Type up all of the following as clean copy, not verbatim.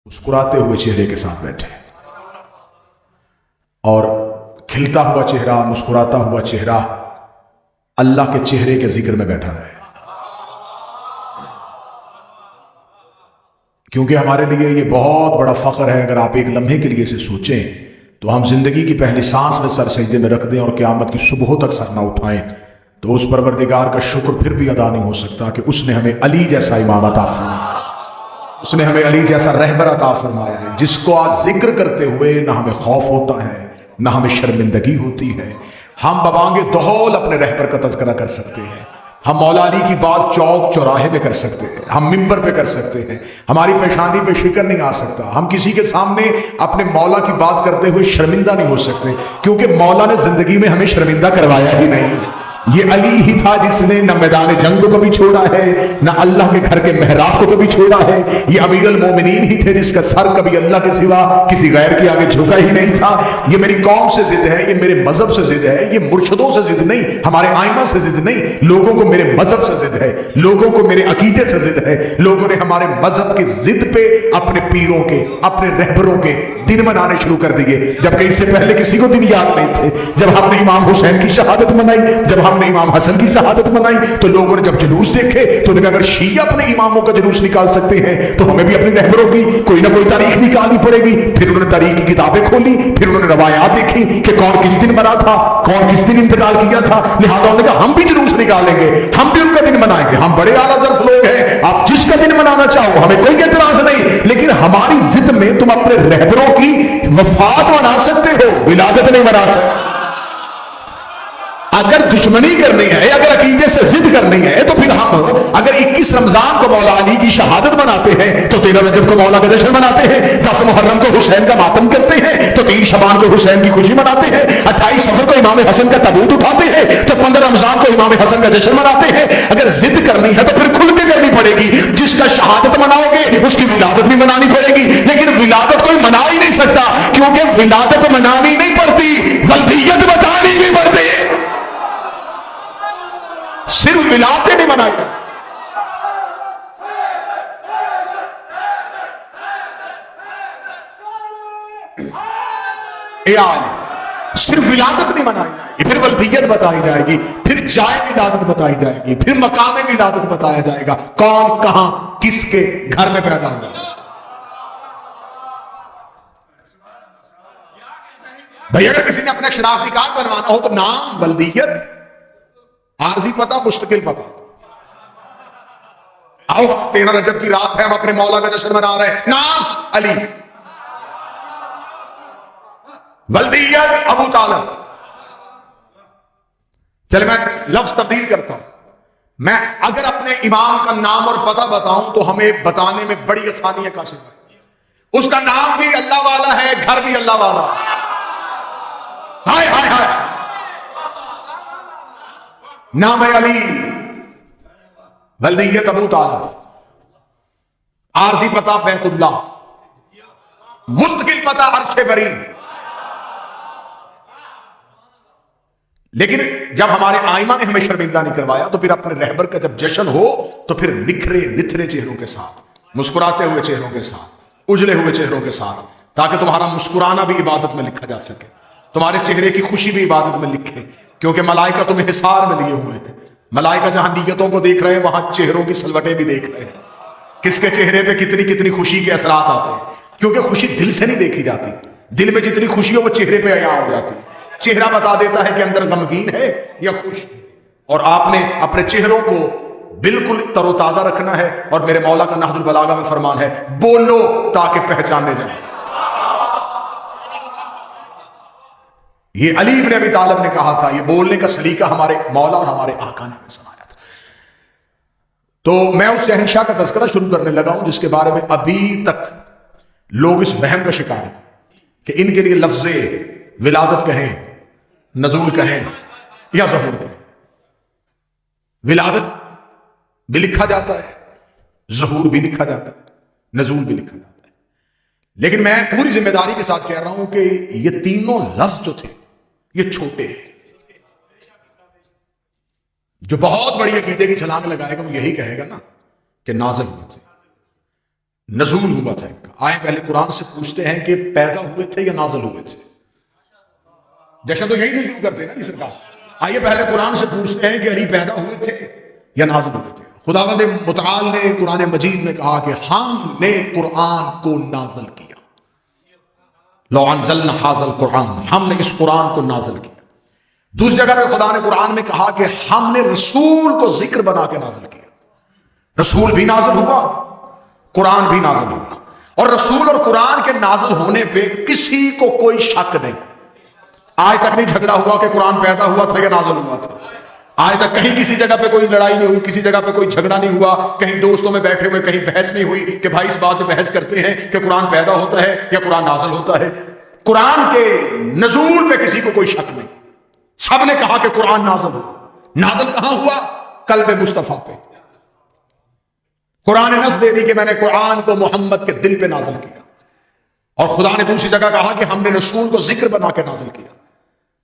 मुस्कुराते हुए चेहरे के साथ बैठे और खिलता हुआ चेहरा, मुस्कुराता हुआ चेहरा अल्लाह के चेहरे के जिक्र में बैठा रहे, क्योंकि हमारे लिए ये बहुत बड़ा फख्र है। अगर आप एक लम्हे के लिए इसे सोचें तो हम जिंदगी की पहली सांस में सर सजदे में रख दें और क़यामत की सुबह तक सर ना उठाएं तो उस परवरदिगार का शुक्र फिर भी अदा नहीं हो सकता कि उसने हमें अली जैसा इमाम अता फरमाया, उसने हमें अली जैसा रहबर अता फरमाया है, जिसको आज जिक्र करते हुए ना हमें खौफ होता है ना हमें शर्मिंदगी होती है। हम बबांगे दोहल अपने रहबर का तज़किरा कर सकते हैं, हम मौला अली की बात चौक चौराहे पे कर सकते हैं, हम मिंबर पे कर सकते हैं, हमारी पेशानी पे शिकन नहीं आ सकता, हम किसी के सामने अपने मौला की बात करते हुए शर्मिंदा नहीं हो सकते, क्योंकि मौला ने जिंदगी में हमें शर्मिंदा करवाया ही नहीं। ये अली ही था जिसने न मैदान जंग को कभी छोड़ा है, न अल्लाह के घर के मेहराब को कभी छोड़ा है। ये अमीरुल मोमिनीन ही थे जिसका सर कभी अल्लाह के सिवा किसी गैर के आगे झुका ही नहीं था। ये मेरी कौम से जिद है, ये मेरे मजहब से जिद है, ये मुर्शदों से जिद नहीं, हमारे आइमा से जिद नहीं, लोगों को मेरे मजहब से जिद है, लोगों को मेरे अकीदे से जिद है। लोगों ने हमारे मजहब की जिद पे अपने पीरों के, अपने रहबरों के दिन मनाने शुरू कर दिए, जबकि इससे पहले किसी को दिन याद नहीं थे। जब हमने इमाम हुसैन की शहादत मनाई, जब हमने इमाम हसन की शहादत मनाई, तो लोगों ने जब जुलूस देखे तो उन्होंने कहा अगर शिया अपने इमामों का जुलूस निकाल सकते हैं तो हमें भी अपने रहबरों की कोई ना कोई तारीख निकालनी पड़ेगी। फिर उन्होंने तारीख की किताबें खोली, फिर उन्होंने रवायात देखी कि कौन किस दिन मरा था, कौन किस दिन इंतकाल किया था। लिहाजा उन्होंने कहा हम भी जुलूस निकालेंगे, हम भी उनका दिन मनाएंगे, हम बड़े आला ज़र्फ लोग हैं, आप जिसका दिन मनाना चाहो हमें कोई एतराज नहीं, लेकिन हमारी जिद में तुम अपने रहबरों की वफात मना सकते हो, विलादत नहीं मना सकते। अगर दुश्मनी करनी है, अगर अकीदे से जिद करनी है, तो फिर हम अगर 21 रमजान को मौला अली की शहादत मनाते हैं तो 13 रजब को मौला का जश्न मनाते हैं, 10 मुहर्रम को हुसैन का मातम करते हैं तो 3 शबान को हुसैन की खुशी मनाते हैं, 28 सफर को इमाम हसन का तबूत उठाते हैं तो 15 रमजान को इमाम हसन का जश्न मनाते हैं। अगर जिद करनी है तो फिर खुल के करनी पड़ेगी। जिसका शहादत मनाओगे उसकी विलादत भी मनानी पड़ेगी, लेकिन विलादत कोई मना ही नहीं सकता, क्योंकि विलादत मनानी नहीं पड़ती, वल्दियत बतानी भी पड़ती है, सिर्फ विलादत नहीं मनाई। सिर्फ विलादत नहीं मनाई जाएगी, फिर वल्दियत बताई जाएगी, फिर जाए विलादत बताई जाएगी, फिर मकाम विलादत बताया जाएगा, कौन कहां किसके घर में पैदा हुआ। भाई अगर किसी ने अपना शनाख्ती कार्ड बनवाना हो तो नाम, वल्दियत, आरजी पता, मुस्तकिल पता। आओ 13 रजब की रात है, हम अपने मौला का जश्न मना रहे हैं, नाम अली, वल्दियत अबू तालिब। चले मैं लफ्ज तब्दील करता हूं, मैं अगर अपने इमाम का नाम और पता बताऊं तो हमें बताने में बड़ी आसानी है काशिफ भाई। उसका नाम भी अल्लाह वाला है, घर भी अल्लाह वाला है। हाय हाय हाय, नाम है अली, वल्दियत अबू तालिब, आरजी पता बैतुल्लाह, मुस्तकिल पता अर्शे बरी। लेकिन जब हमारे आइमा ने हमें शर्मिंदा नहीं करवाया तो फिर अपने रहबर का जब जश्न हो तो फिर निखरे निथरे चेहरों के साथ, मुस्कुराते हुए चेहरों के साथ, उजले हुए चेहरों के साथ, ताकि तुम्हारा मुस्कुराना भी इबादत में लिखा जा सके, तुम्हारे चेहरे की खुशी भी इबादत में लिखे, क्योंकि मलाइका तुम्हें हिसार में लिए हुए हैं। मलाइका जहां नीयतों को देख रहे हैं वहां चेहरों की सलवटें भी देख रहे हैं, किसके चेहरे पे कितनी कितनी खुशी के असरात आते हैं, क्योंकि खुशी दिल से नहीं देखी जाती, दिल में जितनी खुशी हो वो चेहरे पे अया हो जाती है। चेहरा बता देता है कि अंदर गमगीन है या खुश है, और आपने अपने चेहरों को बिल्कुल तरोताजा रखना है। और मेरे मौला का नहजुल बलागा में फरमान है, बोलो ताकि पहचाने जाए। ये अली इब्न अबी तालिब ने कहा था, ये बोलने का सलीका हमारे मौला और हमारे आका ने हमें सुनाया था। तो मैं उस शहंशाह का तज़किरा शुरू करने लगा हूं जिसके बारे में अभी तक लोग इस वहम का शिकार हैं कि इनके लिए लफ्ज़े विलादत कहें, नज़ूल कहें या ज़हूर कहें। विलादत भी लिखा जाता है, ज़हूर भी लिखा जाता है, नज़ूल भी लिखा जाता है, लेकिन मैं पूरी जिम्मेदारी के साथ कह रहा हूं कि ये तीनों लफ्ज जो थे ये छोटे हैं। जो बहुत बड़ी अकीदे की छलांग लगाएगा वो यही कहेगा ना कि नाज़िल हुए थे। नजूल हुआ था इनका। आए पहले कुरान से पूछते हैं कि पैदा हुए थे या नाजल हुए थे। जश्न तो यहीं से शुरू करते हैं ना जी सरकार। आइए पहले कुरान से पूछते हैं कि अली पैदा हुए थे या नाजल हुए थे। खुदावंद मुतआल ने कुरान मजीद में कहा कि हमने कुरान को नाजल किया। लो अंज़लना हाज़ल कुरान, हमने इस कुरान को नाजल किया। दूसरी जगह पे खुदा ने कुरान में कहा कि हमने रसूल को जिक्र बना के नाजल किया। रसूल भी नाजल हुआ, कुरान भी नाजल हुआ। और रसूल और कुरान के नाजल होने पे किसी को कोई शक नहीं। आज तक नहीं झगड़ा हुआ कि कुरान पैदा हुआ था या नाजल हुआ था। आज तक कहीं किसी जगह पे कोई लड़ाई नहीं हुई, किसी जगह पे कोई झगड़ा नहीं हुआ, कहीं दोस्तों में बैठे हुए कहीं बहस नहीं हुई कि भाई इस बात पे बहस करते हैं कि कुरान पैदा होता है या कुरान नाजल होता है। कुरान के नजूल पे किसी को कोई शक नहीं। सबने कहा कि कुरान नाजल हुआ। नाजल कहां हुआ? कल्ब मुस्तफा पे। कुरान ने नस दे दी कि मैंने कुरान को मोहम्मद के दिल पे नाजल किया। और खुदा ने दूसरी जगह कहा कि हमने रसूल को जिक्र बना के नाजल किया।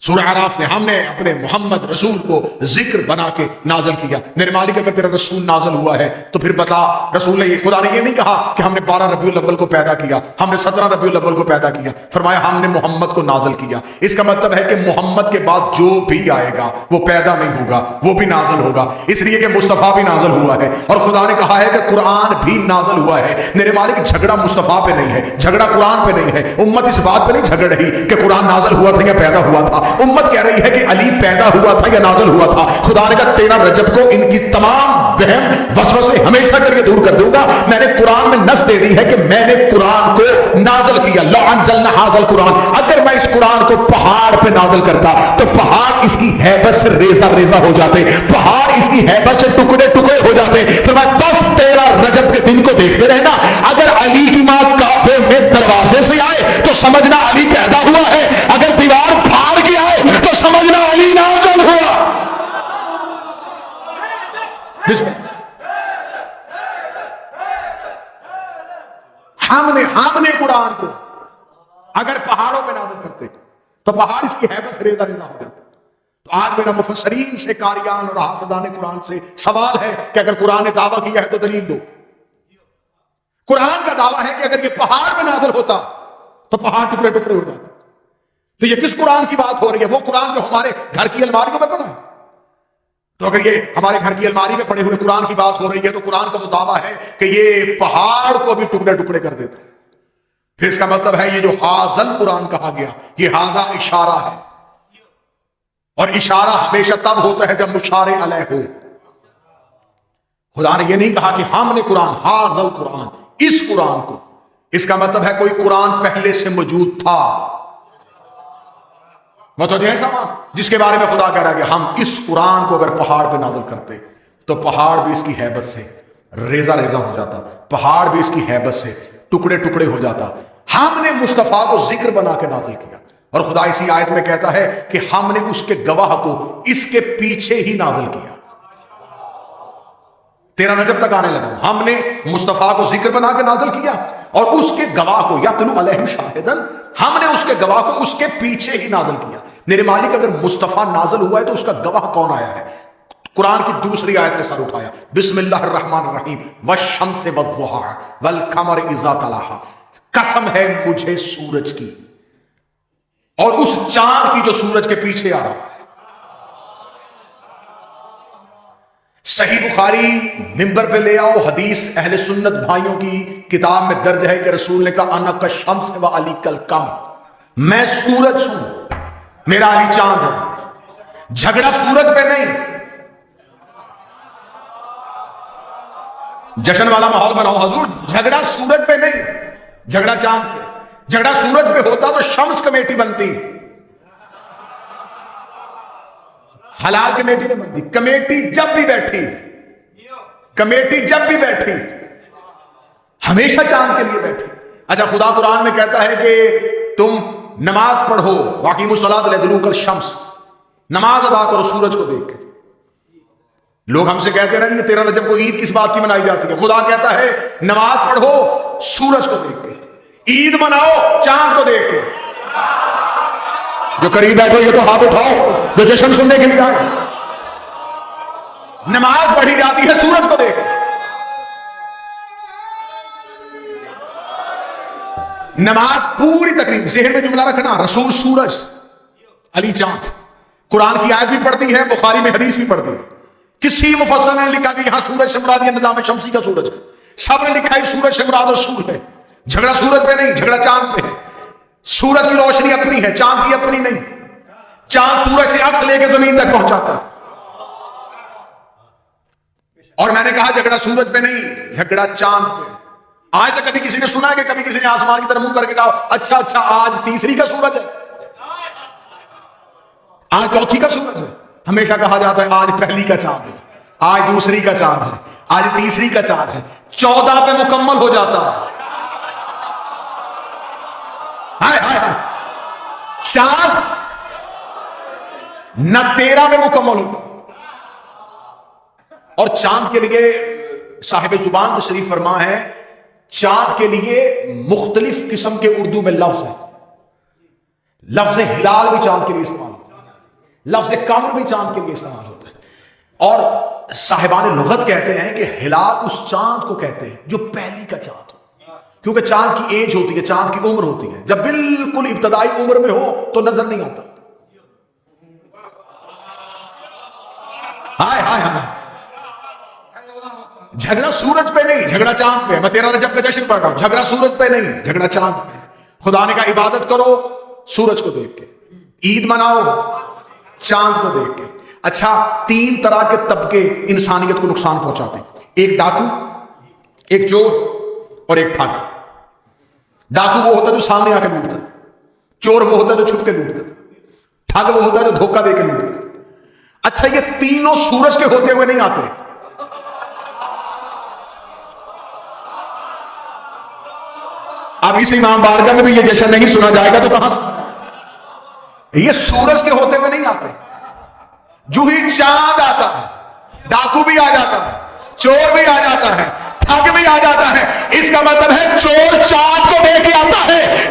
सूरह आराफ में हमने अपने मोहम्मद रसूल को जिक्र बना के नाजल किया। मेरे मालिक अगर तेरा रसूल नाजल हुआ है तो फिर बता, रसूल ने खुदा ने ये नहीं कहा कि हमने 12 रबीउल अव्वल को पैदा किया, हमने 17 रबीउल अव्वल को पैदा किया। फरमाया हमने मोहम्मद को नाजल किया। इसका मतलब है कि मोहम्मद के बाद जो भी आएगा वो पैदा नहीं होगा, वो भी नाजल होगा। इसलिए कि मुस्तफा भी नाजल हुआ है। और खुदा ने कहा है कि कुरान भी नाजल हुआ है। मेरे मालिक झगड़ा मुस्तफा पे नहीं है, झगड़ा कुरान पे नहीं है। उम्मत इस बात पे नहीं झगड़ रही कि कुरान नाजल हुआ था या पैदा हुआ था। उम्मत कह रही है कि अली पैदा हुआ था या नाजल हुआ था। खुदा ने कहा 13 रजब को इनकी तमाम वहम वसवसे हमेशा करके दूर कर दूंगा। मैंने कुरान में नस दे दी है कि मैंने कुरान को नाजल किया। लो अंज़लना हाज़ल कुरान। अगर मैं इस कुरान को पहाड़ पे नाजल करता तो पहाड़ इसकी हैबत से रेजा रेजा हो जाते, पहाड़ इसकी हैबत से टुकड़े टुकड़े हो जाते। तो मैं बस 13 रजब के दिन को देखते रहना। अगर अली की मां काबे में दरवाजे से आए तो समझना अली पैदा हुआ है। अगर दीवार फाड़ के आए तो समझना अली नाज़िल हुआ। हमने कुरान को अगर पहाड़ों पे नाज़िल करते तो पहाड़ इसकी हैबत से रेजा रेजा हो जाता। तो आज मेरा मुफस्सरीन से, कारियान और हाफिजान कुरान से सवाल है कि अगर कुरान ने दावा किया है तो दलील दो। कुरान का दावा है कि अगर ये पहाड़ पे नाज़िल होता तो पहाड़ टुकड़े टुकड़े हो जाते। तो ये किस कुरान की बात हो रही है? वो कुरान जो हमारे घर की अलमारियों में पड़ा है। तो अगर ये हमारे घर की अलमारी में पड़े हुए कुरान की बात हो रही है तो कुरान का तो दावा है कि ये पहाड़ को भी टुकड़े टुकड़े कर देता है। फिर इसका मतलब है ये जो हाजल कुरान कहा गया, ये हाजा इशारा है। और इशारा हमेशा तब होता है जब मुशारे अलैह हो। खुदा ने ये नहीं कहा कि हमने कुरान, हाजल कुरान, इस कुरान को। इसका मतलब है कोई कुरान पहले से मौजूद था। मतलब ऐसा जिसके बारे में खुदा कह रहा है कि हम इस कुरान को अगर पहाड़ पे नाज़िल करते तो पहाड़ भी इसकी हैबत से रेजा रेजा हो जाता, पहाड़ भी इसकी हैबत से टुकड़े टुकड़े हो जाता। हमने मुस्तफा को जिक्र बना के नाज़िल किया। और खुदा इसी आयत में कहता है कि हमने उसके गवाह को इसके पीछे ही नाज़िल किया। 13 रजब तक आने लगा। हमने मुस्तफा को जिक्र बना के नाज़िल किया और उसके गवाह को यतलू अलैहिम शाहिदन, हमने उसके गवाह को उसके पीछे ही नाज़िल किया। मेरे मालिक अगर मुस्तफा नाज़िल हुआ है तो उसका गवाह कौन आया है? कुरान की दूसरी आयत ने सर उठाया, बिस्मिल्लाहिर्रहमानिर्रहीम वश्शम्सि वज़्ज़ुहा वल क़मरि इज़ा तलाहा। कसम है मुझे सूरज की और उस चांद की जो सूरज के पीछे आ रहा है। सही बुखारी मिंबर पे ले आओ, हदीस अहले सुन्नत भाइयों की किताब में दर्ज है कि रसूल ने कहा अना कशम्स व अली कल कमर। मैं सूरज हूं, मेरा अली चांद है। झगड़ा सूरज पे नहीं। जश्न वाला माहौल बनाओ हजूर, झगड़ा सूरज पे नहीं, झगड़ा चांद पे। झगड़ा सूरज पे होता तो शम्स कमेटी बनती, हलाल कमेटी नहीं बनती। कमेटी जब भी बैठी, कमेटी जब भी बैठी हमेशा चांद के लिए बैठी। अच्छा, खुदा कुरान में कहता है कि तुम नमाज पढ़ो, वाक़ीमुस्सलात लिदुलूकल शम्स, नमाज अदा करो सूरज को देख के। लोग हमसे कहते रहे 13 रजब को ईद किस बात की मनाई जाती है? खुदा कहता है नमाज पढ़ो सूरज को देख के, ईद मनाओ चांद को देख के। जो करीब बैठो ये तो हाथ उठाओ, जो जश्न सुनने के लिए आए। नमाज पढ़ी जाती है सूरज को देख। نماز پوری تقریب ذہن میں جملہ رکھنا، رسول سورج، علی چاند. قرآن کی آیت بھی پڑھتی ہے، بخاری میں حدیث بھی پڑھتی ہے. کسی مفسر نے لکھا کہ یہاں سورج سے مراد یہ نظام شمسی کا سورج ہے. سب نے لکھا ہے سورج سے مراد رسول ہے. جھگڑا سورج پہ نہیں، جھگڑا چاند پہ ہے. سورج کی روشنی اپنی ہے، چاند کی اپنی نہیں. چاند سورج سے عکس لے کے زمین تک پہنچاتا ہے. اور میں نے کہا جھگڑا سورج پہ نہیں، جھگڑا چاند پہ. آج تک کبھی کسی نے سنا ہے کہ کبھی کسی نے آسمان کی طرف منہ کر کے کہا اچھا آج تیسری کا سورج ہے، آج چوتھی کا سورج ہے؟ ہمیشہ کہا جاتا ہے آج پہلی کا چاند ہے، آج دوسری کا چاند ہے، آج تیسری کا چاند ہے. 14 پہ مکمل ہو جاتا ہے. ہائے ہائے ہائے، چاند نہ 13 پہ مکمل ہوتا. اور چاند کے لیے صاحب زبان تشریف فرما ہے، چاند کے لیے مختلف قسم کے اردو میں لفظ ہے. لفظ ہلال بھی چاند کے لیے استعمال ہوتا ہے، لفظ قمر بھی چاند کے لیے استعمال ہوتا ہے. اور صاحبان لغت کہتے ہیں کہ ہلال اس چاند کو کہتے ہیں جو پہلی کا چاند ہو، کیونکہ چاند کی ایج ہوتی ہے، چاند کی عمر ہوتی ہے. جب بالکل ابتدائی عمر میں ہو تو نظر نہیں آتا. ہائے ہائے ہائے، جھگڑا سورج پہ نہیں، جھگڑا چاند پہ. میں 13 رجب کا جشن پڑھ رہا ہوں، جھگڑا سورج پہ نہیں، جھگڑا چاند پہ. خدا نے کہا عبادت کرو سورج کو دیکھ کے، عید مناؤ چاند کو دیکھ کے. اچھا، 3 طرح کے طبقے انسانیت کو نقصان پہنچاتے ہیں. ایک ڈاکو، ایک چور اور ایک ٹھگ. ڈاکو وہ ہوتا ہے جو سامنے آ کے لوٹتا ہے، چور وہ ہوتا ہے جو چھپ کے لوٹتا ہے، ٹھگ وہ ہوتا ہے جو دھوکہ دے کے لوٹتا ہے. اچھا، یہ تینوں سورج کے ہوتے ہوئے نہیں آتے. اب اس امام بارگاہ میں بھی یہ جشن نہیں سنا جائے گا تو کہاں؟ یہ سورج کے ہوتے ہوئے نہیں آتے. جو ہی چاند آتا ہے ڈاکو بھی آ جاتا ہے، چور بھی آ جاتا ہے، ٹھگ بھی آ جاتا ہے. اس کا مطلب ہے چور چاند کو دیکھ کے آتا ہے،